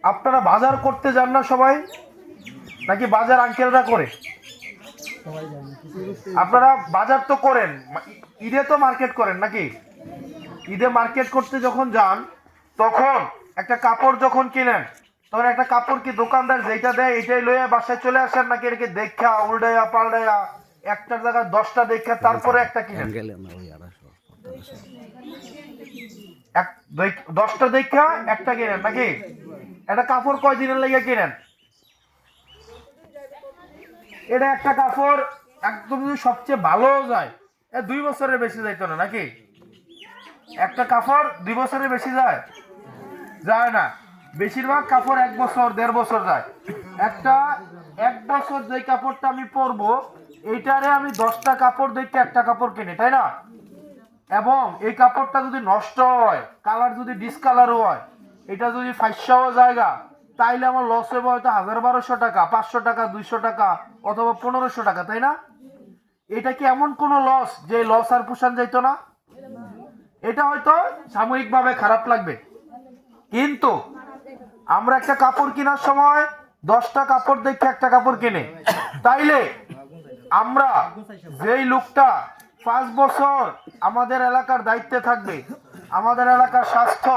আপনারা বাজার করতে যান না সবাই, নাকি বাজার আঙ্কেলরা করে? আপনারা বাজার তো করেন, ঈদে তো মার্কেট করেন নাকি? ঈদে মার্কেট করতে যখন যান তখন একটা কাপড় যখন কিনেন তখন একটা কাপড় কি দোকানদার যেটা দেয় এটাই লইয়া বাসায় চলে আসেন, নাকি এটাকে দেখা উল্টাইয়া পাল্টাইয়া একটার জায়গায় 10টা দেখা তারপরে একটা কিনেন? 10টা দেখা একটা কিনেন নাকি? একটা কাপড় কয় দিনের লেগে কিনেন? এটা একটা কাপড় একদম যদি সবচেয়ে ভালো যায় 2 বছরের বেশি যাইতো না নাকি? একটা কাপড় 2 বছরের বেশি যায় যায় না। বেশিরভাগ কাপড় 1 বছর 1.5 বছর যায়। একটা 1 বছর যে কাপড়টা আমি পরবো এইটারে আমি 10টা কাপড় দেখতে একটা কাপড় কিনি, তাই না? এবং এই কাপড়টা যদি নষ্ট হয়, কালার যদি ডিসকালারও হয়, এটা যদি ফাইসাও জায়গা, তাইলে আমার লস হবে হয়তো 1000-1200 টাকা, 500 টাকা, 200 টাকা অথবা 1500 টাকা, তাই না? এটা কি এমন কোন লস যে লস আর পোষণ যাইতো না? এটা হয়তো সাময়িকভাবে খারাপ লাগবে, কিন্তু আমরা একটা কাপড় কেনার সময় 10টা কাপড় দেখে একটা কাপড় কিনে, তাইলে আমরা যেই লোকটা 5 বছর আমাদের এলাকার দায়িত্বে থাকবে, আমাদের এলাকার স্বাস্থ্য